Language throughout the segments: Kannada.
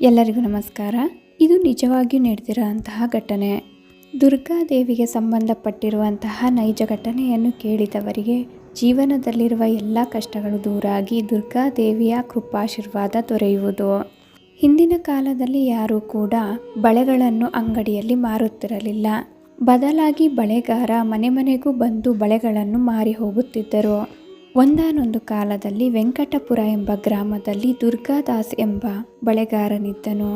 ಎಲ್ಲರಿಗೂ ನಮಸ್ಕಾರ. ಇದು ನಿಜವಾಗಿಯೂ ನಡೆದಿರುವಂತಹ ಘಟನೆ. ದುರ್ಗಾದೇವಿಗೆ ಸಂಬಂಧಪಟ್ಟಿರುವಂತಹ ನೈಜ ಘಟನೆಯನ್ನು ಕೇಳಿದವರಿಗೆ ಜೀವನದಲ್ಲಿರುವ ಎಲ್ಲ ಕಷ್ಟಗಳು ದೂರಾಗಿ ದುರ್ಗಾದೇವಿಯ ಕೃಪಾಶೀರ್ವಾದ ದೊರೆಯುವುದು. ಹಿಂದಿನ ಕಾಲದಲ್ಲಿ ಯಾರೂ ಕೂಡ ಬಳೆಗಳನ್ನು ಅಂಗಡಿಯಲ್ಲಿ ಮಾರುತ್ತಿರಲಿಲ್ಲ. ಬದಲಾಗಿ ಬಳೆಗಾರ ಮನೆ ಮನೆಗೂ ಬಂದು ಬಳೆಗಳನ್ನು ಮಾರಿ ಹೋಗುತ್ತಿದ್ದರು. ಒಂದಾನೊಂದು ಕಾಲದಲ್ಲಿ ವೆಂಕಟಪುರ ಎಂಬ ಗ್ರಾಮದಲ್ಲಿ ದುರ್ಗಾದಾಸ್ ಎಂಬ ಬಳೆಗಾರನಿದ್ದನು.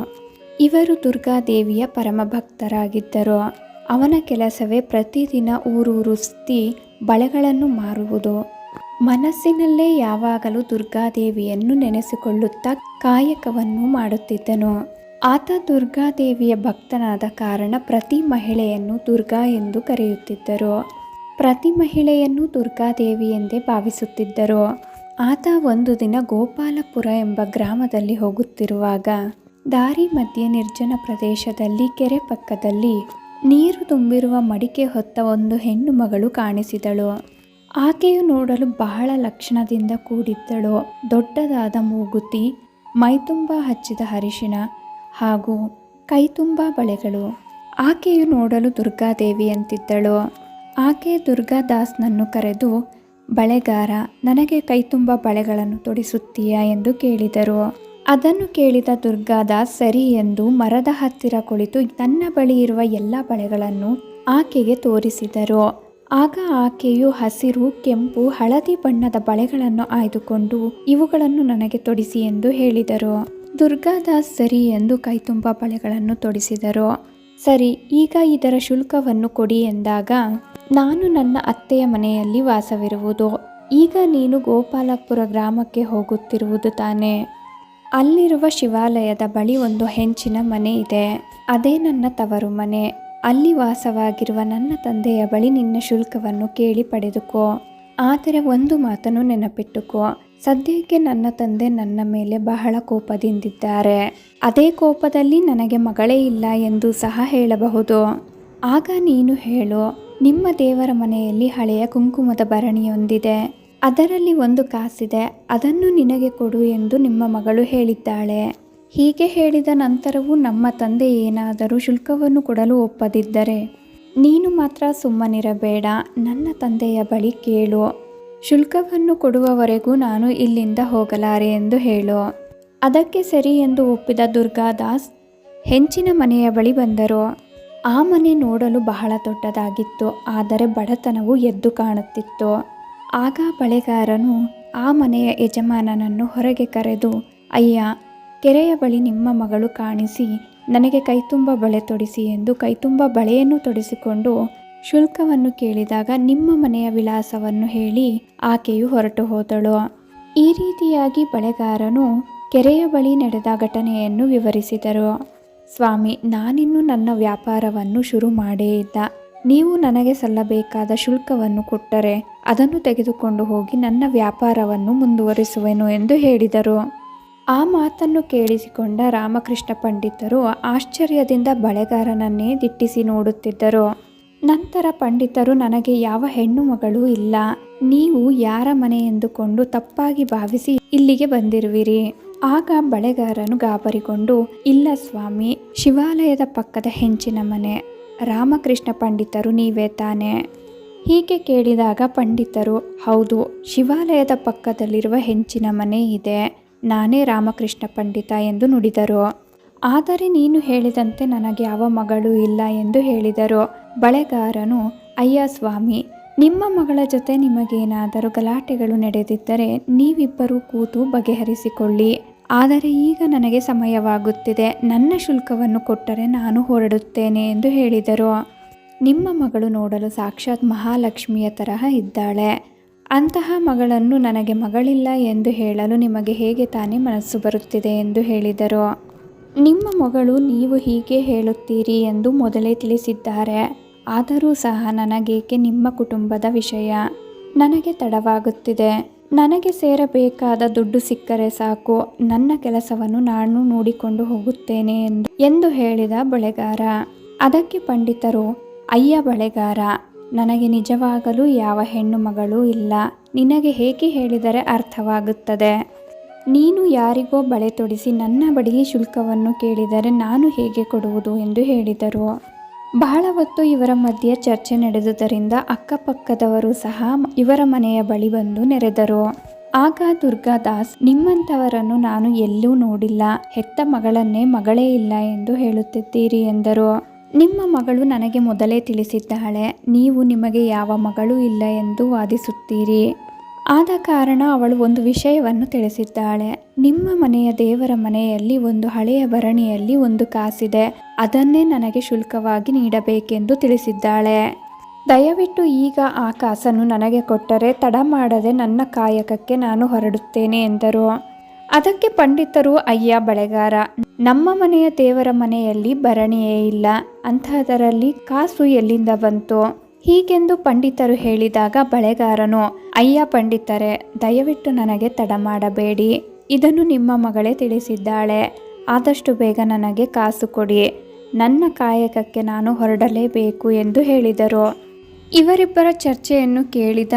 ಇವರು ದುರ್ಗಾದೇವಿಯ ಪರಮ ಭಕ್ತರಾಗಿದ್ದರು. ಅವನ ಕೆಲಸವೇ ಪ್ರತಿದಿನ ಊರೂರು ಸುತ್ತಿ ಬಳೆಗಳನ್ನು ಮಾರುವುದು. ಮನಸ್ಸಿನಲ್ಲೇ ಯಾವಾಗಲೂ ದುರ್ಗಾದೇವಿಯನ್ನು ನೆನೆಸಿಕೊಳ್ಳುತ್ತಾ ಕಾಯಕವನ್ನು ಮಾಡುತ್ತಿದ್ದನು. ಆತ ದುರ್ಗಾದೇವಿಯ ಭಕ್ತನಾದ ಕಾರಣ ಪ್ರತಿ ಮಹಿಳೆಯನ್ನು ದುರ್ಗಾ ಎಂದು ಕರೆಯುತ್ತಿದ್ದರು. ಪ್ರತಿ ಮಹಿಳೆಯನ್ನು ದುರ್ಗಾದೇವಿ ಎಂದೇ ಭಾವಿಸುತ್ತಿದ್ದರು. ಆತ ಒಂದು ದಿನ ಗೋಪಾಲಪುರ ಎಂಬ ಗ್ರಾಮದಲ್ಲಿ ಹೋಗುತ್ತಿರುವಾಗ ದಾರಿ ಮಧ್ಯೆ ನಿರ್ಜನ ಪ್ರದೇಶದಲ್ಲಿ ಕೆರೆ ಪಕ್ಕದಲ್ಲಿ ನೀರು ತುಂಬಿರುವ ಮಡಿಕೆ ಹೊತ್ತ ಒಂದು ಹೆಣ್ಣು ಮಗಳು ಕಾಣಿಸಿದಳು. ಆಕೆಯು ನೋಡಲು ಬಹಳ ಲಕ್ಷಣದಿಂದ ಕೂಡಿದ್ದಳು. ದೊಡ್ಡದಾದ ಮೂಗುತಿ, ಮೈತುಂಬ ಹಚ್ಚಿದ ಅರಿಶಿಣ ಹಾಗೂ ಕೈತುಂಬ ಬಳೆಗಳು. ಆಕೆಯು ನೋಡಲು ದುರ್ಗಾದೇವಿ ಅಂತಿದ್ದಳು. ಆಕೆ ದುರ್ಗಾದಾಸ್ನನ್ನು ಕರೆದು, ಬಳೆಗಾರ, ನನಗೆ ಕೈತುಂಬ ಬಳೆಗಳನ್ನು ತೊಡಿಸುತ್ತೀಯಾ ಎಂದು ಕೇಳಿದರು. ಅದನ್ನು ಕೇಳಿದ ದುರ್ಗಾದಾಸ್ ಸರಿ ಎಂದು ಮರದ ಹತ್ತಿರ ಕುಳಿತು ತನ್ನ ಬಳಿ ಇರುವ ಎಲ್ಲ ಬಳೆಗಳನ್ನು ಆಕೆಗೆ ತೋರಿಸಿದರು. ಆಗ ಆಕೆಯು ಹಸಿರು, ಕೆಂಪು, ಹಳದಿ ಬಣ್ಣದ ಬಳೆಗಳನ್ನು ಆಯ್ದುಕೊಂಡು ಇವುಗಳನ್ನು ನನಗೆ ತೊಡಿಸಿ ಎಂದು ಹೇಳಿದರು. ದುರ್ಗಾದಾಸ್ ಸರಿ ಎಂದು ಕೈತುಂಬ ಬಳೆಗಳನ್ನು ತೊಡಿಸಿದರು. ಸರಿ, ಈಗ ಇದರ ಶುಲ್ಕವನ್ನು ಕೊಡಿ ಎಂದಾಗ, ನಾನು ನನ್ನ ಅತ್ತೆಯ ಮನೆಯಲ್ಲಿ ವಾಸವಿರುವುದು. ಈಗ ನೀನು ಗೋಪಾಲಪುರ ಗ್ರಾಮಕ್ಕೆ ಹೋಗುತ್ತಿರುವುದು ತಾನೇ? ಅಲ್ಲಿರುವ ಶಿವಾಲಯದ ಬಳಿ ಒಂದು ಹೆಂಚಿನ ಮನೆ ಇದೆ. ಅದೇ ನನ್ನ ತವರು ಮನೆ. ಅಲ್ಲಿ ವಾಸವಾಗಿರುವ ನನ್ನ ತಂದೆಯ ಬಳಿ ನಿನ್ನ ಶುಲ್ಕವನ್ನು ಕೇಳಿ ಪಡೆದುಕೋ. ಆದರೆ ಒಂದು ಮಾತನ್ನು ನೆನಪಿಟ್ಟುಕೋ, ಸದ್ಯಕ್ಕೆ ನನ್ನ ತಂದೆ ನನ್ನ ಮೇಲೆ ಬಹಳ ಕೋಪದಿಂದಿದ್ದಾರೆ. ಅದೇ ಕೋಪದಲ್ಲಿ ನನಗೆ ಮಗಳೇ ಇಲ್ಲ ಎಂದು ಸಹ ಹೇಳಬಹುದು. ಆಗ ನೀನು ಹೇಳು, ನಿಮ್ಮ ದೇವರ ಮನೆಯಲ್ಲಿ ಹಳೆಯ ಕುಂಕುಮದ ಭರಣಿಯೊಂದಿದೆ. ಅದರಲ್ಲಿ ಒಂದು ಕಾಸಿದೆ. ಅದನ್ನು ನಿನಗೆ ಕೊಡು ಎಂದು ನಿಮ್ಮ ಮಗಳು ಹೇಳಿದ್ದಾಳೆ. ಹೀಗೆ ಹೇಳಿದ ನಂತರವೂ ನಮ್ಮ ತಂದೆ ಏನಾದರೂ ಶುಲ್ಕವನ್ನು ಕೊಡಲು ಒಪ್ಪದಿದ್ದರೆ ನೀನು ಮಾತ್ರ ಸುಮ್ಮನಿರಬೇಡ. ನನ್ನ ತಂದೆಯ ಬಳಿ ಕೇಳು. ಶುಲ್ಕವನ್ನು ಕೊಡುವವರೆಗೂ ನಾನು ಇಲ್ಲಿಂದ ಹೋಗಲಾರೆ ಎಂದು ಹೇಳು. ಅದಕ್ಕೆ ಸರಿ ಎಂದು ಒಪ್ಪಿದ ದುರ್ಗಾದಾಸ್ ಹೆಂಚಿನ ಮನೆಯ ಬಳಿ ಬಂದರು. ಆ ಮನೆ ನೋಡಲು ಬಹಳ ದೊಡ್ಡದಾಗಿತ್ತು. ಆದರೆ ಬಡತನವು ಎದ್ದು ಕಾಣುತ್ತಿತ್ತು. ಆಗ ಬಳೆಗಾರನು ಆ ಮನೆಯ ಯಜಮಾನನನ್ನು ಹೊರಗೆ ಕರೆದು, ಅಯ್ಯ, ಕೆರೆಯ ಬಳಿ ನಿಮ್ಮ ಮಗಳು ಕಾಣಿಸಿ ನನಗೆ ಕೈತುಂಬ ಬಳೆ ತೊಡಿಸಿ ಎಂದು ಕೈತುಂಬ ಬಳೆಯನ್ನು ತೊಡಿಸಿಕೊಂಡು ಶುಲ್ಕವನ್ನು ಕೇಳಿದಾಗ ನಿಮ್ಮ ಮನೆಯ ವಿಳಾಸವನ್ನು ಹೇಳಿ ಆಕೆಯು ಹೊರಟು ಹೋದಳು. ಈ ರೀತಿಯಾಗಿ ಬಳೆಗಾರನು ಕೆರೆಯ ಬಳಿ ನಡೆದ ಘಟನೆಯನ್ನು ವಿವರಿಸಿದರು. ಸ್ವಾಮಿ, ನಾನಿನ್ನು ನನ್ನ ವ್ಯಾಪಾರವನ್ನು ಶುರು ಮಾಡೇ ಇಲ್ಲ. ನೀವು ನನಗೆ ಸಲ್ಲಬೇಕಾದ ಶುಲ್ಕವನ್ನು ಕೊಟ್ಟರೆ ಅದನ್ನು ತೆಗೆದುಕೊಂಡು ಹೋಗಿ ನನ್ನ ವ್ಯಾಪಾರವನ್ನು ಮುಂದುವರಿಸುವೆನು ಎಂದು ಹೇಳಿದರು. ಆ ಮಾತನ್ನು ಕೇಳಿಸಿಕೊಂಡ ರಾಮಕೃಷ್ಣ ಪಂಡಿತರು ಆಶ್ಚರ್ಯದಿಂದ ಬಳೆಗಾರನನ್ನೇ ದಿಟ್ಟಿಸಿ ನೋಡುತ್ತಿದ್ದರು. ನಂತರ ಪಂಡಿತರು, ನನಗೆ ಯಾವ ಹೆಣ್ಣು ಮಗಳೂ ಇಲ್ಲ. ನೀವು ಯಾರ ಮನೆ ಎಂದುಕೊಂಡು ತಪ್ಪಾಗಿ ಭಾವಿಸಿ ಇಲ್ಲಿಗೆ ಬಂದಿರುವಿರಿ. ಆಗ ಬಳೆಗಾರನು ಗಾಬರಿಗೊಂಡು, ಇಲ್ಲ ಸ್ವಾಮಿ, ಶಿವಾಲಯದ ಪಕ್ಕದ ಹೆಂಚಿನ ಮನೆ. ರಾಮಕೃಷ್ಣ ಪಂಡಿತರು ನೀವೇ ತಾನೆ? ಹೀಗೆ ಕೇಳಿದಾಗ ಪಂಡಿತರು, ಹೌದು, ಶಿವಾಲಯದ ಪಕ್ಕದಲ್ಲಿರುವ ಹೆಂಚಿನ ಮನೆ ಇದೆ. ನಾನೇ ರಾಮಕೃಷ್ಣ ಪಂಡಿತ ಎಂದು ನುಡಿದರು. ಆದರೆ ನೀನು ಹೇಳಿದಂತೆ ನನಗೆ ಯಾವ ಮಗಳೂ ಇಲ್ಲ ಎಂದು ಹೇಳಿದರು. ಬಳೆಗಾರನು, ಅಯ್ಯ ಸ್ವಾಮಿ, ನಿಮ್ಮ ಮಗಳ ಜೊತೆ ನಿಮಗೇನಾದರೂ ಗಲಾಟೆಗಳು ನಡೆದಿದ್ದರೆ ನೀವಿಬ್ಬರೂ ಕೂತು ಬಗೆಹರಿಸಿಕೊಳ್ಳಿ. ಆದರೆ ಈಗ ನನಗೆ ಸಮಯವಾಗುತ್ತಿದೆ. ನನ್ನ ಶುಲ್ಕವನ್ನು ಕೊಟ್ಟರೆ ನಾನು ಹೊರಡುತ್ತೇನೆ ಎಂದು ಹೇಳಿದರು. ನಿಮ್ಮ ಮಗಳು ನೋಡಲು ಸಾಕ್ಷಾತ್ ಮಹಾಲಕ್ಷ್ಮಿಯ ತರಹ ಇದ್ದಾಳೆ. ಅಂತಹ ಮಗಳನ್ನು ನನಗೆ ಮಗಳಿಲ್ಲ ಎಂದು ಹೇಳಲು ನಿಮಗೆ ಹೇಗೆ ತಾನೇ ಮನಸ್ಸು ಬರುತ್ತಿದೆ ಎಂದು ಹೇಳಿದರು. ನಿಮ್ಮ ಮಗಳು ನೀವು ಹೀಗೆ ಹೇಳುತ್ತೀರಿ ಎಂದು ಮೊದಲೇ ತಿಳಿಸಿದ್ದಾರೆ. ಆದರೂ ಸಹ ನನಗೇಕೆ ನಿಮ್ಮ ಕುಟುಂಬದ ವಿಷಯ. ನನಗೆ ತಡವಾಗುತ್ತಿದೆ. ನನಗೆ ಸೇರಬೇಕಾದ ದುಡ್ಡು ಸಿಕ್ಕರೆ ಸಾಕು. ನನ್ನ ಕೆಲಸವನ್ನು ನಾನು ನೋಡಿಕೊಂಡು ಹೋಗುತ್ತೇನೆ ಎಂದು ಹೇಳಿದ ಬಳೆಗಾರ. ಅದಕ್ಕೆ ಪಂಡಿತರು, ಅಯ್ಯ ಬಳೆಗಾರ, ನನಗೆ ನಿಜವಾಗಲೂ ಯಾವ ಹೆಣ್ಣು ಮಗಳೂ ಇಲ್ಲ. ನಿನಗೆ ಹೇಗೆ ಹೇಳಿದರೆ ಅರ್ಥವಾಗುತ್ತದೆ? ನೀನು ಯಾರಿಗೋ ಬಳೆ ತೊಡಿಸಿ ನನ್ನ ಬಳಿ ಶುಲ್ಕವನ್ನು ಕೇಳಿದರೆ ನಾನು ಹೇಗೆ ಕೊಡುವುದು ಎಂದು ಹೇಳಿದರು. ಬಹಳ ಹೊತ್ತು ಇವರ ಮಧ್ಯೆ ಚರ್ಚೆ ನಡೆದುದರಿಂದ ಅಕ್ಕಪಕ್ಕದವರು ಸಹ ಇವರ ಮನೆಯ ಬಳಿ ಬಂದು ನೆರೆದರು. ಆಗ ದುರ್ಗಾದಾಸ್, ನಿಮ್ಮಂಥವರನ್ನು ನಾನು ಎಲ್ಲೂ ನೋಡಿಲ್ಲ, ಹೆತ್ತ ಮಗಳನ್ನೇ ಮಗಳೇ ಇಲ್ಲ ಎಂದು ಹೇಳುತ್ತಿದ್ದೀರಿ ಎಂದರು. ನಿಮ್ಮ ಮಗಳು ನನಗೆ ಮೊದಲೇ ತಿಳಿಸಿದ್ದಾಳೆ, ನೀವು ನಿಮಗೆ ಯಾವ ಮಗಳೂ ಇಲ್ಲ ಎಂದು ವಾದಿಸುತ್ತೀರಿ. ಆದ ಕಾರಣ ಅವಳು ಒಂದು ವಿಷಯವನ್ನು ತಿಳಿಸಿದ್ದಾಳೆ. ನಿಮ್ಮ ಮನೆಯ ದೇವರ ಮನೆಯಲ್ಲಿ ಒಂದು ಹಳೆಯ ಭರಣಿಯಲ್ಲಿ ಒಂದು ಕಾಸಿದೆ, ಅದನ್ನೇ ನನಗೆ ಶುಲ್ಕವಾಗಿ ನೀಡಬೇಕೆಂದು ತಿಳಿಸಿದ್ದಾಳೆ. ದಯವಿಟ್ಟು ಈಗ ಆ ಕಾಸನ್ನು ನನಗೆ ಕೊಟ್ಟರೆ ತಡ ಮಾಡದೆ ನನ್ನ ಕಾಯಕಕ್ಕೆ ನಾನು ಹೊರಡುತ್ತೇನೆ ಎಂದರು. ಅದಕ್ಕೆ ಪಂಡಿತರು, ಅಯ್ಯ ಬಳೆಗಾರ, ನಮ್ಮ ಮನೆಯ ದೇವರ ಮನೆಯಲ್ಲಿ ಭರಣಿಯೇ ಇಲ್ಲ, ಅಂತಹದರಲ್ಲಿ ಕಾಸು ಎಲ್ಲಿಂದ ಬಂತು? ಹೀಗೆಂದು ಪಂಡಿತರು ಹೇಳಿದಾಗ ಬಳೆಗಾರನು, ಅಯ್ಯ ಪಂಡಿತರೇ, ದಯವಿಟ್ಟು ನನಗೆ ತಡ ಮಾಡಬೇಡಿ, ಇದನ್ನು ನಿಮ್ಮ ಮಗಳೇ ತಿಳಿಸಿದ್ದಾಳೆ, ಆದಷ್ಟು ಬೇಗ ನನಗೆ ಕಾಸು ಕೊಡಿ, ನನ್ನ ಕಾಯಕಕ್ಕೆ ನಾನು ಹೊರಡಲೇಬೇಕು ಎಂದು ಹೇಳಿದರು. ಇವರಿಬ್ಬರ ಚರ್ಚೆಯನ್ನು ಕೇಳಿದ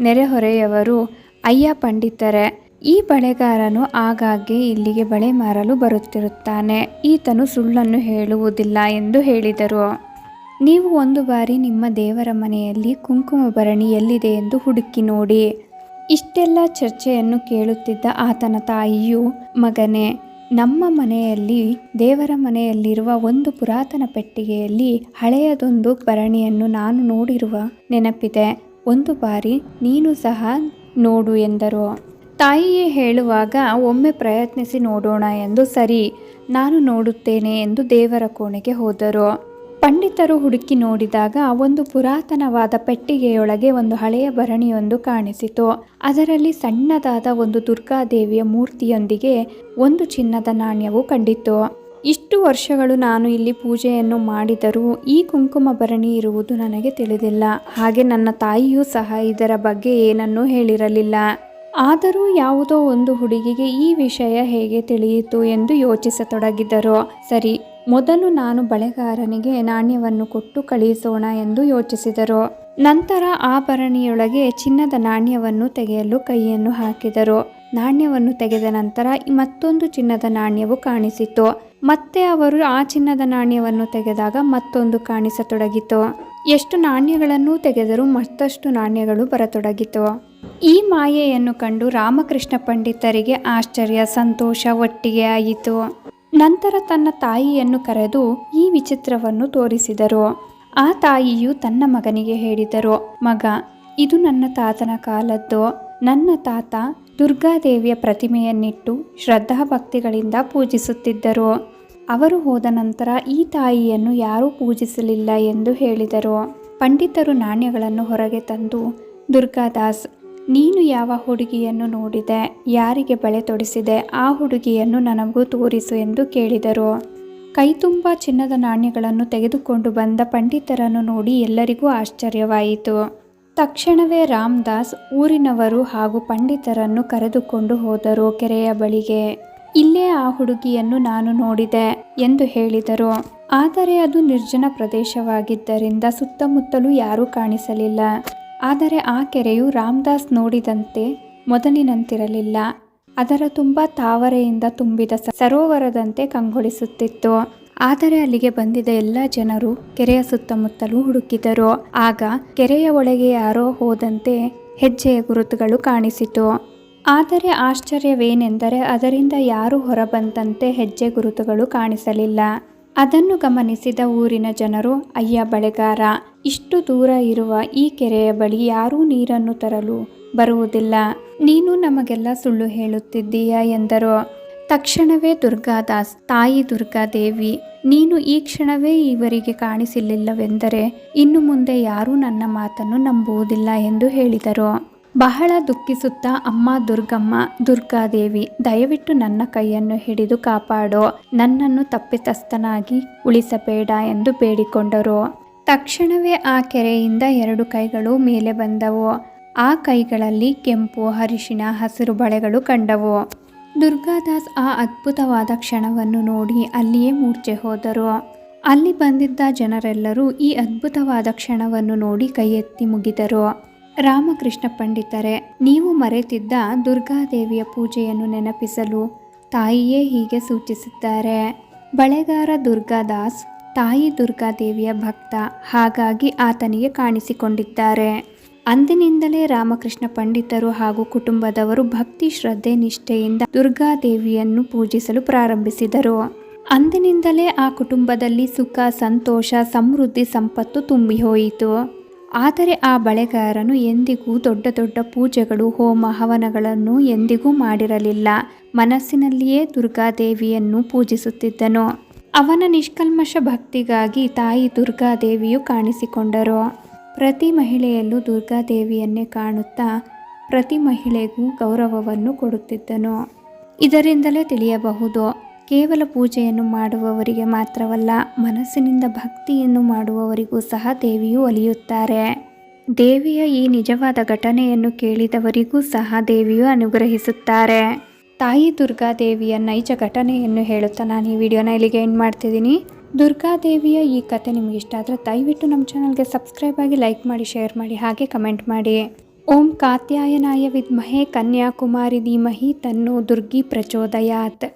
ನೆರೆಹೊರೆಯವರು, ಅಯ್ಯ ಪಂಡಿತರೇ, ಈ ಬಳೆಗಾರನು ಆಗಾಗ್ಗೆ ಇಲ್ಲಿಗೆ ಬಳೆ ಮಾರಲು ಬರುತ್ತಿರುತ್ತಾನೆ, ಈತನು ಸುಳ್ಳನ್ನು ಹೇಳುವುದಿಲ್ಲ ಎಂದು ಹೇಳಿದರು. ನೀವು ಒಂದು ಬಾರಿ ನಿಮ್ಮ ದೇವರ ಮನೆಯಲ್ಲಿ ಕುಂಕುಮ ಭರಣಿ ಎಲ್ಲಿದೆ ಎಂದು ಹುಡುಕಿ ನೋಡಿ. ಇಷ್ಟೆಲ್ಲ ಚರ್ಚೆಯನ್ನು ಕೇಳುತ್ತಿದ್ದ ಆತನ ತಾಯಿಯು, ಮಗನೇ, ನಮ್ಮ ಮನೆಯಲ್ಲಿ ದೇವರ ಮನೆಯಲ್ಲಿರುವ ಒಂದು ಪುರಾತನ ಪೆಟ್ಟಿಗೆಯಲ್ಲಿ ಹಳೆಯದೊಂದು ಭರಣಿಯನ್ನು ನಾನು ನೋಡಿರುವ ನೆನಪಿದೆ, ಒಂದು ಬಾರಿ ನೀನು ಸಹ ನೋಡು ಎಂದರು. ತಾಯಿಯೇ ಹೇಳುವಾಗ ಒಮ್ಮೆ ಪ್ರಯತ್ನಿಸಿ ನೋಡೋಣ ಎಂದು, ಸರಿ, ನಾನು ನೋಡುತ್ತೇನೆ ಎಂದು ದೇವರ ಕೋಣೆಗೆ ಹೋದರು. ಪಂಡಿತರು ಹುಡುಕಿ ನೋಡಿದಾಗ ಒಂದು ಪುರಾತನವಾದ ಪೆಟ್ಟಿಗೆಯೊಳಗೆ ಒಂದು ಹಳೆಯ ಭರಣಿಯೊಂದು ಕಾಣಿಸಿತು. ಅದರಲ್ಲಿ ಸಣ್ಣದಾದ ಒಂದು ದುರ್ಗಾದೇವಿಯ ಮೂರ್ತಿಯೊಂದಿಗೆ ಒಂದು ಚಿನ್ನದ ನಾಣ್ಯವು ಕಂಡಿತು. ಇಷ್ಟು ವರ್ಷಗಳು ನಾನು ಇಲ್ಲಿ ಪೂಜೆಯನ್ನು ಮಾಡಿದರೂ ಈ ಕುಂಕುಮ ಭರಣಿ ಇರುವುದು ನನಗೆ ತಿಳಿದಿಲ್ಲ. ಹಾಗೆ ನನ್ನ ತಾಯಿಯೂ ಸಹ ಇದರ ಬಗ್ಗೆ ಏನನ್ನೂ ಹೇಳಿರಲಿಲ್ಲ. ಆದರೂ ಯಾವುದೋ ಒಂದು ಹುಡುಗಿಗೆ ಈ ವಿಷಯ ಹೇಗೆ ತಿಳಿಯಿತು ಎಂದು ಯೋಚಿಸತೊಡಗಿದರು. ಸರಿ, ಮೊದಲು ನಾನು ಬಳೆಗಾರನಿಗೆ ನಾಣ್ಯವನ್ನು ಕೊಟ್ಟು ಕಳುಹಿಸೋಣ ಎಂದು ಯೋಚಿಸಿದರು. ನಂತರ ಆ ಭರಣಿಯೊಳಗೆ ಚಿನ್ನದ ನಾಣ್ಯವನ್ನು ತೆಗೆಯಲು ಕೈಯನ್ನು ಹಾಕಿದರು. ನಾಣ್ಯವನ್ನು ತೆಗೆದ ನಂತರ ಮತ್ತೊಂದು ಚಿನ್ನದ ನಾಣ್ಯವು ಕಾಣಿಸಿತು. ಮತ್ತೆ ಅವರು ಆ ಚಿನ್ನದ ನಾಣ್ಯವನ್ನು ತೆಗೆದಾಗ ಮತ್ತೊಂದು ಕಾಣಿಸತೊಡಗಿತು. ಎಷ್ಟು ನಾಣ್ಯಗಳನ್ನು ತೆಗೆದರೂ ಮತ್ತಷ್ಟು ನಾಣ್ಯಗಳು ಬರತೊಡಗಿತು. ಈ ಮಾಯೆಯನ್ನು ಕಂಡು ರಾಮಕೃಷ್ಣ ಪಂಡಿತರಿಗೆ ಆಶ್ಚರ್ಯ, ಸಂತೋಷ ಒಟ್ಟಿಗೆ ಆಯಿತು. ನಂತರ ತನ್ನ ತಾಯಿಯನ್ನು ಕರೆದು ಈ ವಿಚಿತ್ರವನ್ನು ತೋರಿಸಿದರು. ಆ ತಾಯಿಯು ತನ್ನ ಮಗನಿಗೆ ಹೇಳಿದರು, ಮಗ, ಇದು ನನ್ನ ತಾತನ ಕಾಲದ್ದು. ನನ್ನ ತಾತ ದುರ್ಗಾದೇವಿಯ ಪ್ರತಿಮೆಯನ್ನಿಟ್ಟು ಶ್ರದ್ಧಾಭಕ್ತಿಗಳಿಂದ ಪೂಜಿಸುತ್ತಿದ್ದರು. ಅವರು ಹೋದ ನಂತರ ಈ ತಾಯಿಯನ್ನು ಯಾರೂ ಪೂಜಿಸಲಿಲ್ಲ ಎಂದು ಹೇಳಿದರು. ಪಂಡಿತರು ನಾಣ್ಯಗಳನ್ನು ಹೊರಗೆ ತಂದು, ದುರ್ಗಾದಾಸ್, ನೀನು ಯಾವ ಹುಡುಗಿಯನ್ನು ನೋಡಿದೆ, ಯಾರಿಗೆ ಬಳೆ ತೊಡಿಸಿದೆ, ಆ ಹುಡುಗಿಯನ್ನು ನನಗೂ ತೋರಿಸು ಎಂದು ಕೇಳಿದರು. ಕೈತುಂಬ ಚಿನ್ನದ ನಾಣ್ಯಗಳನ್ನು ತೆಗೆದುಕೊಂಡು ಬಂದ ಪಂಡಿತರನ್ನು ನೋಡಿ ಎಲ್ಲರಿಗೂ ಆಶ್ಚರ್ಯವಾಯಿತು. ತಕ್ಷಣವೇ ರಾಮದಾಸ್ ಊರಿನವರು ಹಾಗೂ ಪಂಡಿತರನ್ನು ಕರೆದುಕೊಂಡು ಹೋದರು ಕೆರೆಯ ಬಳಿಗೆ. ಇಲ್ಲೇ ಆ ಹುಡುಗಿಯನ್ನು ನಾನು ನೋಡಿದೆ ಎಂದು ಹೇಳಿದರು. ಆದರೆ ಅದು ನಿರ್ಜನ ಪ್ರದೇಶವಾಗಿದ್ದರಿಂದ ಸುತ್ತಮುತ್ತಲೂ ಯಾರೂ ಕಾಣಿಸಲಿಲ್ಲ. ಆದರೆ ಆ ಕೆರೆಯು ರಾಮದಾಸ್ ನೋಡಿದಂತೆ ಮೊದಲಿನಂತಿರಲಿಲ್ಲ. ಅದರ ತುಂಬ ತಾವರೆಯಿಂದ ತುಂಬಿದ ಸರೋವರದಂತೆ ಕಂಗೊಳಿಸುತ್ತಿತ್ತು. ಆದರೆ ಅಲ್ಲಿಗೆ ಬಂದಿದ್ದ ಎಲ್ಲ ಜನರು ಕೆರೆಯ ಸುತ್ತಮುತ್ತಲೂ ಹುಡುಕಿದರು. ಆಗ ಕೆರೆಯ ಒಳಗೆ ಯಾರೋ ಹೋದಂತೆ ಹೆಜ್ಜೆಯ ಗುರುತುಗಳು ಕಾಣಿಸಿತು. ಆದರೆ ಆಶ್ಚರ್ಯವೇನೆಂದರೆ ಅದರಿಂದ ಯಾರೂ ಹೊರಬಂದಂತೆ ಹೆಜ್ಜೆ ಗುರುತುಗಳು ಕಾಣಿಸಲಿಲ್ಲ. ಅದನ್ನು ಗಮನಿಸಿದ ಊರಿನ ಜನರು, ಅಯ್ಯ ಬಳೆಗಾರ, ಇಷ್ಟು ದೂರ ಇರುವ ಈ ಕೆರೆಯ ಬಳಿ ಯಾರೂ ನೀರನ್ನು ತರಲು ಬರುವುದಿಲ್ಲ, ನೀನು ನಮಗೆಲ್ಲ ಸುಳ್ಳು ಹೇಳುತ್ತಿದ್ದೀಯಾ ಎಂದರು. ತಕ್ಷಣವೇ ದುರ್ಗಾದಾಸ್, ತಾಯಿ ದುರ್ಗಾದೇವಿ, ನೀನು ಈ ಕ್ಷಣವೇ ಇವರಿಗೆ ಕಾಣಿಸಲಿಲ್ಲವೆಂದರೆ ಇನ್ನು ಮುಂದೆ ಯಾರೂ ನನ್ನ ಮಾತನ್ನು ನಂಬುವುದಿಲ್ಲ ಎಂದು ಹೇಳಿದರು. ಬಹಳ ದುಃಖಿಸುತ್ತಾ, ಅಮ್ಮ ದುರ್ಗಮ್ಮ, ದುರ್ಗಾದೇವಿ, ದಯವಿಟ್ಟು ನನ್ನ ಕೈಯನ್ನು ಹಿಡಿದು ಕಾಪಾಡೋ, ನನ್ನನ್ನು ತಪ್ಪಿತಸ್ಥನಾಗಿ ಉಳಿಸಬೇಡ ಎಂದು ಬೇಡಿಕೊಂಡರು. ತಕ್ಷಣವೇ ಆ ಕೆರೆಯಿಂದ 2 ಕೈಗಳು ಮೇಲೆ ಬಂದವು. ಆ ಕೈಗಳಲ್ಲಿ ಕೆಂಪು, ಅರಿಶಿಣ, ಹಸಿರು ಬಳೆಗಳು ಕಂಡವು. ದುರ್ಗಾದಾಸ್ ಆ ಅದ್ಭುತವಾದ ಕ್ಷಣವನ್ನು ನೋಡಿ ಅಲ್ಲಿಯೇ ಮೂರ್ಛೆ ಹೋದರು. ಅಲ್ಲಿ ಬಂದಿದ್ದ ಜನರೆಲ್ಲರೂ ಈ ಅದ್ಭುತವಾದ ಕ್ಷಣವನ್ನು ನೋಡಿ ಕೈ ಎತ್ತಿ ಮುಗಿದರು. ರಾಮಕೃಷ್ಣ ಪಂಡಿತರೇ, ನೀವು ಮರೆತಿದ್ದ ದುರ್ಗಾದೇವಿಯ ಪೂಜೆಯನ್ನು ನೆನಪಿಸಲು ತಾಯಿಯೇ ಹೀಗೆ ಸೂಚಿಸಿದ್ದಾರೆ. ಬಳೆಗಾರ ದುರ್ಗಾದಾಸ್ ತಾಯಿ ದುರ್ಗಾದೇವಿಯ ಭಕ್ತ, ಹಾಗಾಗಿ ಆತನಿಗೆ ಕಾಣಿಸಿಕೊಂಡಿದ್ದಾರೆ. ಅಂದಿನಿಂದಲೇ ರಾಮಕೃಷ್ಣ ಪಂಡಿತರು ಹಾಗೂ ಕುಟುಂಬದವರು ಭಕ್ತಿ ಶ್ರದ್ಧೆ ನಿಷ್ಠೆಯಿಂದ ದುರ್ಗಾದೇವಿಯನ್ನು ಪೂಜಿಸಲು ಪ್ರಾರಂಭಿಸಿದರು. ಅಂದಿನಿಂದಲೇ ಆ ಕುಟುಂಬದಲ್ಲಿ ಸುಖ ಸಂತೋಷ ಸಮೃದ್ಧಿ ಸಂಪತ್ತು ತುಂಬಿ ಹೋಯಿತು. ಆದರೆ ಆ ಬಳೆಗಾರನು ಎಂದಿಗೂ ದೊಡ್ಡ ದೊಡ್ಡ ಪೂಜೆಗಳು ಹೋಮ ಹವನಗಳನ್ನು ಎಂದಿಗೂ ಮಾಡಿರಲಿಲ್ಲ. ಮನಸ್ಸಿನಲ್ಲಿಯೇ ದುರ್ಗಾದೇವಿಯನ್ನು ಪೂಜಿಸುತ್ತಿದ್ದನು. ಅವನ ನಿಷ್ಕಲ್ಮಶ ಭಕ್ತಿಗಾಗಿ ತಾಯಿ ದುರ್ಗಾದೇವಿಯು ಕಾಣಿಸಿಕೊಂಡರು. ಪ್ರತಿ ಮಹಿಳೆಯಲ್ಲೂ ದುರ್ಗಾದೇವಿಯನ್ನೇ ಕಾಣುತ್ತಾ ಪ್ರತಿ ಮಹಿಳೆಗೂ ಗೌರವವನ್ನು ಕೊಡುತ್ತಿದ್ದನು. ಇದರಿಂದಲೇ ತಿಳಿಯಬಹುದು, ಕೇವಲ ಪೂಜೆಯನ್ನು ಮಾಡುವವರಿಗೆ ಮಾತ್ರವಲ್ಲ, ಮನಸ್ಸಿನಿಂದ ಭಕ್ತಿಯನ್ನು ಮಾಡುವವರಿಗೂ ಸಹ ದೇವಿಯು ಒಲಿಯುತ್ತಾರೆ. ದೇವಿಯ ಈ ನಿಜವಾದ ಘಟನೆಯನ್ನು ಕೇಳಿದವರಿಗೂ ಸಹ ದೇವಿಯು ಅನುಗ್ರಹಿಸುತ್ತಾರೆ. ತಾಯಿ ದುರ್ಗಾದೇವಿಯ ನೈಜ ಘಟನೆಯನ್ನು ಹೇಳುತ್ತಾ ನಾನು ಈ ವಿಡಿಯೋನ ಇಲ್ಲಿಗೆ ಎಂಡ್ ಮಾಡ್ತಿದ್ದೀನಿ. ದುರ್ಗಾದೇವಿಯ ಈ ಕತೆ ನಿಮಗೆ ಇಷ್ಟ ಆದರೆ ದಯವಿಟ್ಟು ನಮ್ಮ ಚಾನಲ್ಗೆ ಸಬ್ಸ್ಕ್ರೈಬ್ ಆಗಿ, ಲೈಕ್ ಮಾಡಿ, ಶೇರ್ ಮಾಡಿ, ಹಾಗೆ ಕಮೆಂಟ್ ಮಾಡಿ. ಓಂ ಕಾತ್ಯಾಯನಾಯ ವಿದ್ಮಹೇ ಕನ್ಯಾಕುಮಾರಿ ಧೀಮಹಿ ತನ್ನೋ ದುರ್ಗಿ ಪ್ರಚೋದಯಾತ್.